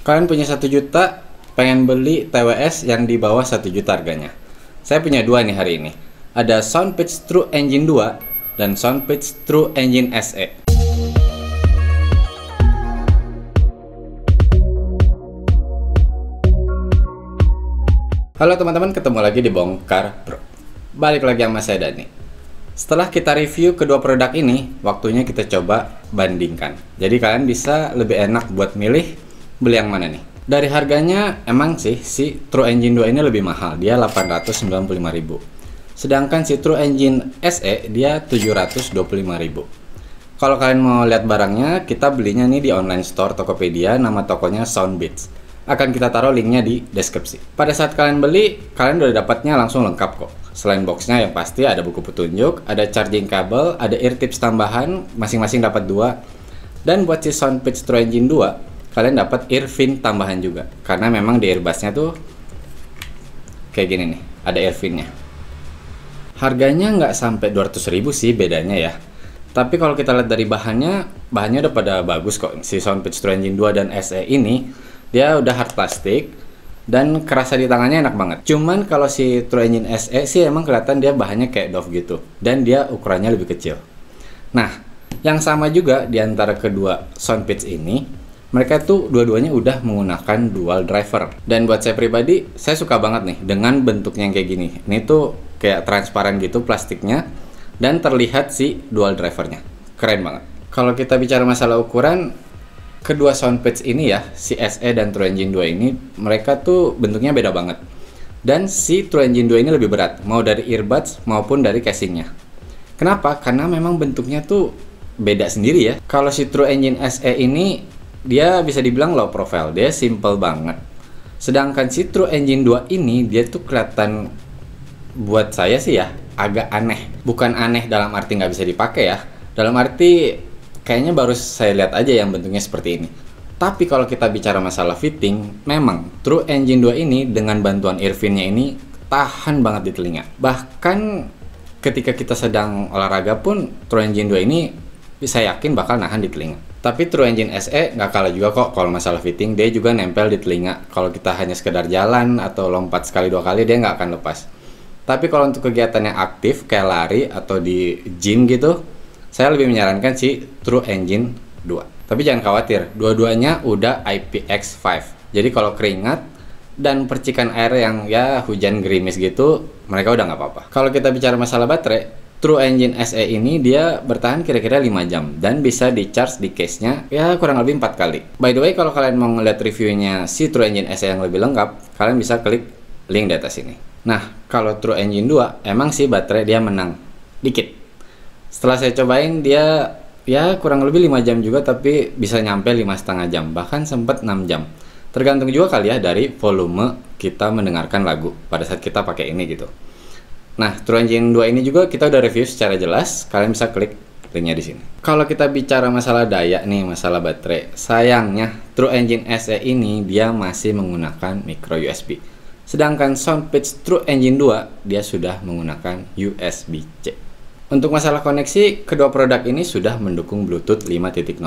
Kalian punya 1 juta, pengen beli TWS yang di bawah 1 juta harganya. Saya punya dua nih hari ini. Ada Soundpitch True Engine 2 dan Soundpitch True Engine SE. Halo teman-teman, ketemu lagi di Bongkar Bro. Balik lagi sama saya Dani. Setelah kita review kedua produk ini, waktunya kita coba bandingkan. Jadi kalian bisa lebih enak buat milih beli yang mana nih. Dari harganya emang sih si True Engine 2 ini lebih mahal, dia 895.000. Sedangkan si True Engine SE dia 725.000. Kalau kalian mau lihat barangnya, kita belinya nih di online store Tokopedia, nama tokonya Soundbits. Akan kita taruh linknya di deskripsi. Pada saat kalian beli, kalian udah dapatnya langsung lengkap kok. Selain boxnya yang pasti ada buku petunjuk, ada charging kabel, ada ear tips tambahan, masing-masing dapat 2. Dan buat si Soundpitch True Engine 2, kalian dapat earphone tambahan juga. Karena memang di earbudsnya tuh kayak gini nih, ada earphone-nya. Harganya nggak sampai 200.000 sih bedanya ya. Tapi kalau kita lihat dari bahannya udah pada bagus kok. Si Soundpitch True Engine 2 dan SE ini, dia udah hard plastik dan kerasa di tangannya enak banget. Cuman kalau si True Engine SE sih emang kelihatan dia bahannya kayak doff gitu. Dan dia ukurannya lebih kecil. Nah, yang sama juga di antara kedua Soundpitch ini, mereka tuh dua-duanya udah menggunakan dual driver. Dan buat saya pribadi, saya suka banget nih dengan bentuknya yang kayak gini. Ini tuh kayak transparan gitu plastiknya, dan terlihat si dual drivernya. Keren banget. Kalau kita bicara masalah ukuran, kedua Soundpitch ini ya, si SE dan True Engine 2 ini, mereka tuh bentuknya beda banget. Dan si True Engine 2 ini lebih berat, mau dari earbuds maupun dari casingnya. Kenapa? Karena memang bentuknya tuh beda sendiri ya. Kalau si True Engine SE ini, dia bisa dibilang low profile, dia simple banget. Sedangkan si True Engine 2 ini, dia tuh kelihatan, buat saya sih ya, agak aneh. Bukan aneh dalam arti nggak bisa dipakai ya, dalam arti kayaknya baru saya lihat aja yang bentuknya seperti ini. Tapi kalau kita bicara masalah fitting, memang True Engine 2 ini dengan bantuan earphone-nya ini tahan banget di telinga. Bahkan ketika kita sedang olahraga pun True Engine 2 ini bisa yakin bakal nahan di telinga. Tapi True Engine SE nggak kalah juga kok kalau masalah fitting, dia juga nempel di telinga. Kalau kita hanya sekedar jalan atau lompat sekali 2 kali, dia nggak akan lepas. Tapi kalau untuk kegiatan yang aktif kayak lari atau di gym gitu, saya lebih menyarankan si True Engine 2. Tapi jangan khawatir, dua-duanya udah IPX5. Jadi kalau keringat dan percikan air yang ya hujan gerimis gitu, mereka udah nggak apa-apa. Kalau kita bicara masalah baterai, True Engine SE ini dia bertahan kira-kira 5 jam dan bisa di-charge di case-nya ya kurang lebih 4 kali. By the way, kalau kalian mau ngeliat reviewnya si True Engine SE yang lebih lengkap, kalian bisa klik link di atas ini. Nah, kalau True Engine 2 emang sih baterai dia menang dikit. Setelah saya cobain dia ya kurang lebih 5 jam juga, tapi bisa nyampe 5,5 jam, bahkan sempat 6 jam. Tergantung juga kali ya dari volume kita mendengarkan lagu pada saat kita pakai ini gitu. Nah, True Engine 2 ini juga kita udah review secara jelas, kalian bisa klik linknya di sini. Kalau kita bicara masalah daya nih, masalah baterai, sayangnya True Engine SE ini dia masih menggunakan micro USB. Sedangkan Soundpitch True Engine 2 dia sudah menggunakan USB-C. Untuk masalah koneksi, kedua produk ini sudah mendukung Bluetooth 5.0.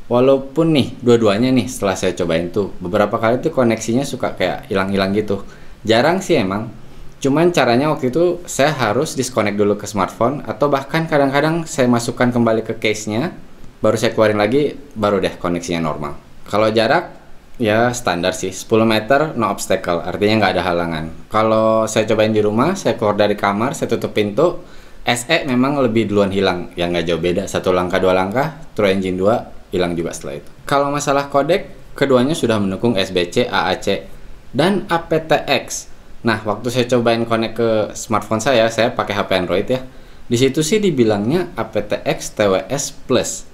Walaupun nih, dua-duanya nih setelah saya cobain tuh, beberapa kali tuh koneksinya suka kayak hilang-hilang gitu. Jarang sih emang. Cuman caranya waktu itu saya harus disconnect dulu ke smartphone, atau bahkan kadang-kadang saya masukkan kembali ke case-nya, baru saya keluarin lagi, baru deh koneksinya normal. Kalau jarak, ya standar sih, 10 meter no obstacle, artinya nggak ada halangan. Kalau saya cobain di rumah, saya keluar dari kamar, saya tutup pintu, SE memang lebih duluan hilang, ya nggak jauh beda, 1 langkah 2 langkah, True Engine 2 hilang juga setelah itu. Kalau masalah kodek, keduanya sudah mendukung SBC, AAC, dan aptX. Nah, waktu saya cobain connect ke smartphone saya pakai HP Android ya. Di situ sih dibilangnya aptX TWS Plus.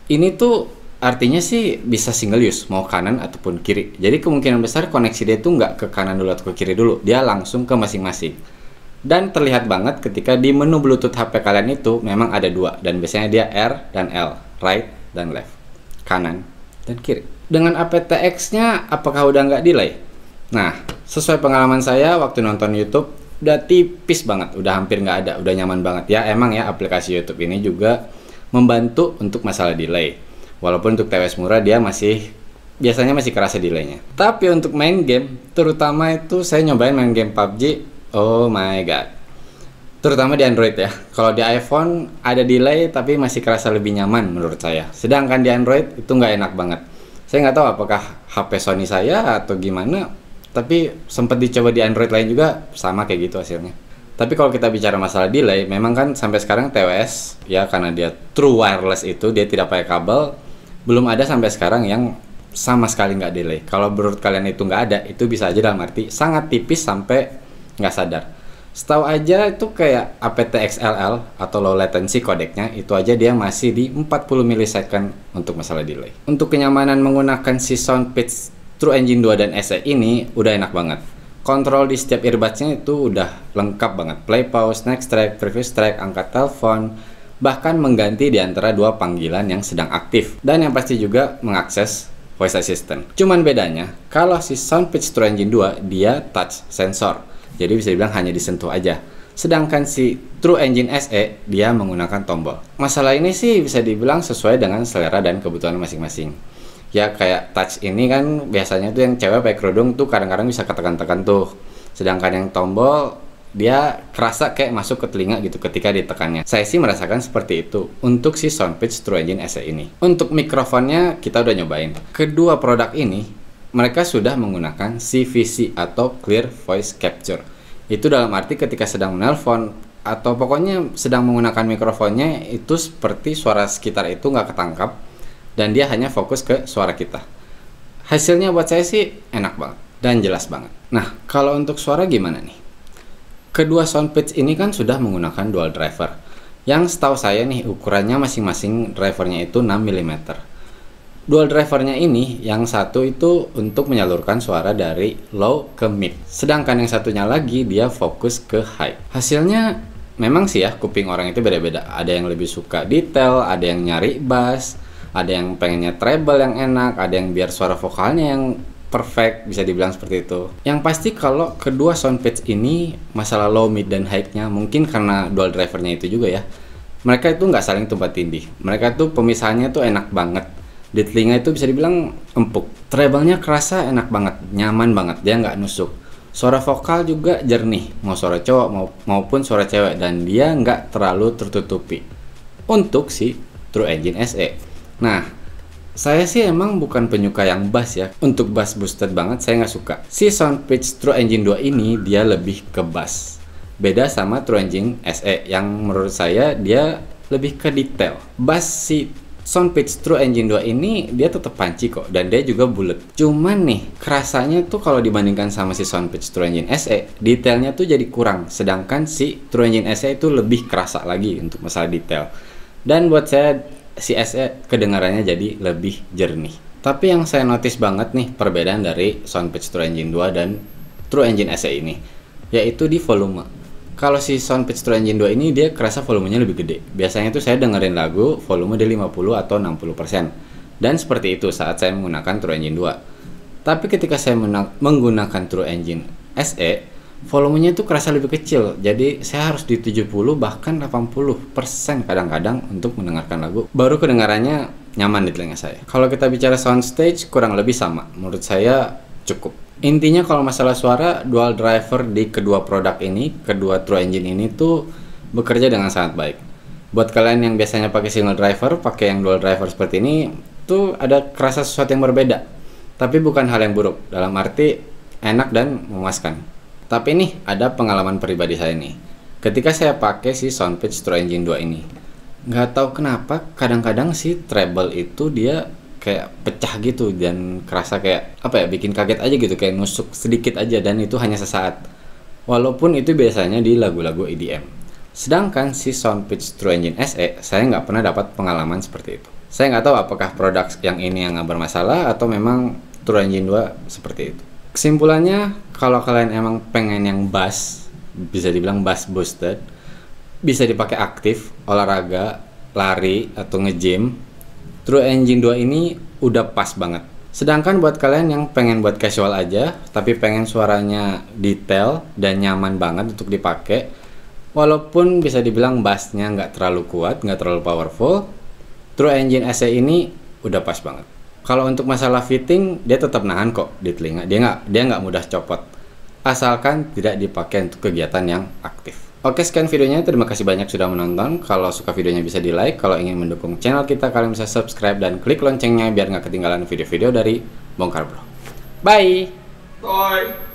Ini tuh artinya sih bisa single use, mau kanan ataupun kiri. Jadi kemungkinan besar koneksi dia tuh nggak ke kanan dulu atau ke kiri dulu, dia langsung ke masing-masing. Dan terlihat banget ketika di menu Bluetooth HP kalian itu memang ada 2, dan biasanya dia R dan L, right dan left, kanan dan kiri. Dengan aptX-nya apakah udah nggak delay? Nah, sesuai pengalaman saya waktu nonton YouTube, udah tipis banget, udah hampir nggak ada, udah nyaman banget ya. Emang ya aplikasi YouTube ini juga membantu untuk masalah delay. Walaupun untuk TWS murah dia masih biasanya masih kerasa delaynya. Tapi untuk main game, terutama itu saya nyobain main game PUBG, oh my god. Terutama di Android ya. Kalau di iPhone ada delay tapi masih kerasa lebih nyaman menurut saya. Sedangkan di Android itu nggak enak banget. Saya nggak tahu apakah HP Sony saya atau gimana, tapi sempat dicoba di Android lain juga sama kayak gitu hasilnya. Tapi kalau kita bicara masalah delay, memang kan sampai sekarang TWS ya, karena dia true wireless itu dia tidak pakai kabel, belum ada sampai sekarang yang sama sekali nggak delay. Kalau menurut kalian itu nggak ada, itu bisa aja dalam arti sangat tipis sampai nggak sadar. Setahu aja itu kayak aptXLL atau low latency codecnya, itu aja dia masih di 40 millisecond untuk masalah delay. Untuk kenyamanan menggunakan si Soundpeach True Engine 2 dan SE ini udah enak banget. Kontrol di setiap earbudsnya itu udah lengkap banget. Play, pause, next track, previous track, angkat telepon, bahkan mengganti di antara dua panggilan yang sedang aktif. Dan yang pasti juga mengakses voice assistant. Cuman bedanya, kalau si Soundpeach True Engine 2 dia touch sensor. Jadi bisa dibilang hanya disentuh aja. Sedangkan si True Engine SE dia menggunakan tombol. Masalah ini sih bisa dibilang sesuai dengan selera dan kebutuhan masing-masing. Ya kayak touch ini kan biasanya tuh yang cewek pakai kerudung tuh kadang-kadang bisa ketekan-tekan tuh. Sedangkan yang tombol dia kerasa kayak masuk ke telinga gitu ketika ditekannya. Saya sih merasakan seperti itu untuk si Soundpeach True Engine SE ini. Untuk mikrofonnya kita udah nyobain. Kedua produk ini mereka sudah menggunakan CVC atau Clear Voice Capture. Itu dalam arti ketika sedang menelpon atau pokoknya sedang menggunakan mikrofonnya itu seperti suara sekitar itu nggak ketangkap dan dia hanya fokus ke suara kita. Hasilnya buat saya sih enak banget dan jelas banget. Nah, kalau untuk suara gimana nih? Kedua Soundpeach ini kan sudah menggunakan dual driver. Yang setahu saya nih ukurannya masing-masing drivernya itu 6 mm. Dual drivernya ini yang satu itu untuk menyalurkan suara dari low ke mid. Sedangkan yang satunya lagi dia fokus ke high. Hasilnya memang sih ya kuping orang itu beda-beda. Ada yang lebih suka detail, ada yang nyari bass, ada yang pengennya treble yang enak, ada yang biar suara vokalnya yang perfect, bisa dibilang seperti itu. Yang pasti kalau kedua Soundpeach ini masalah low, mid, dan high-nya mungkin karena dual drivernya itu juga ya. Mereka itu nggak saling tumpang tindih. Mereka tuh pemisahannya tuh enak banget. Di telinga itu bisa dibilang empuk. Treble-nya kerasa enak banget, nyaman banget, dia nggak nusuk. Suara vokal juga jernih, mau suara cowok maupun suara cewek, dan dia nggak terlalu tertutupi. Untuk si True Engine SE. Nah, saya sih emang bukan penyuka yang bass ya. Untuk bass boosted banget saya nggak suka. Si Soundpeach True Engine 2 ini dia lebih ke bass. Beda sama True Engine SE yang menurut saya dia lebih ke detail. Bass si Soundpeach True Engine 2 ini dia tetap punchy kok dan dia juga bulat. Cuman nih kerasanya tuh kalau dibandingkan sama si Soundpeach True Engine SE, detailnya tuh jadi kurang. Sedangkan si True Engine SE itu lebih kerasa lagi untuk masalah detail. Dan buat saya si SE kedengarannya jadi lebih jernih. Tapi yang saya notice banget nih perbedaan dari Soundpeach True Engine 2 dan True Engine SE ini, yaitu di volume. Kalau si Soundpeach True Engine 2 ini dia kerasa volumenya lebih gede. Biasanya tuh saya dengerin lagu volume di 50 atau 60%. Dan seperti itu saat saya menggunakan True Engine 2. Tapi ketika saya menggunakan True Engine SE, volumenya itu kerasa lebih kecil, jadi saya harus di 70 bahkan 80% kadang-kadang untuk mendengarkan lagu, baru kedengarannya nyaman di telinga saya. Kalau kita bicara soundstage kurang lebih sama, menurut saya cukup. Intinya kalau masalah suara, dual driver di kedua produk ini, kedua True Engine ini tuh bekerja dengan sangat baik. Buat kalian yang biasanya pakai single driver, pakai yang dual driver seperti ini, tuh ada kerasa sesuatu yang berbeda. Tapi bukan hal yang buruk, dalam arti enak dan memuaskan. Tapi nih ada pengalaman pribadi saya nih. Ketika saya pakai si Soundpeach True Engine 2 ini, nggak tahu kenapa kadang-kadang si treble itu dia kayak pecah gitu dan kerasa kayak apa ya, bikin kaget aja gitu, kayak nusuk sedikit aja dan itu hanya sesaat. Walaupun itu biasanya di lagu-lagu EDM. Sedangkan si Soundpeach True Engine SE saya nggak pernah dapat pengalaman seperti itu. Saya nggak tahu apakah produk yang ini yang nggak bermasalah atau memang True Engine 2 seperti itu. Kesimpulannya, kalau kalian emang pengen yang bass, bisa dibilang bass boosted, bisa dipakai aktif, olahraga, lari, atau nge-gym, True Engine 2 ini udah pas banget. Sedangkan buat kalian yang pengen buat casual aja, tapi pengen suaranya detail dan nyaman banget untuk dipakai, walaupun bisa dibilang bassnya nggak terlalu kuat, nggak terlalu powerful, True Engine SE ini udah pas banget. Kalau untuk masalah fitting, dia tetap nahan kok di telinga. Dia nggak mudah copot. Asalkan tidak dipakai untuk kegiatan yang aktif. Oke, sekian videonya. Terima kasih banyak sudah menonton. Kalau suka videonya bisa di like. Kalau ingin mendukung channel kita, kalian bisa subscribe dan klik loncengnya biar nggak ketinggalan video-video dari Bongkar Bro. Bye! Bye!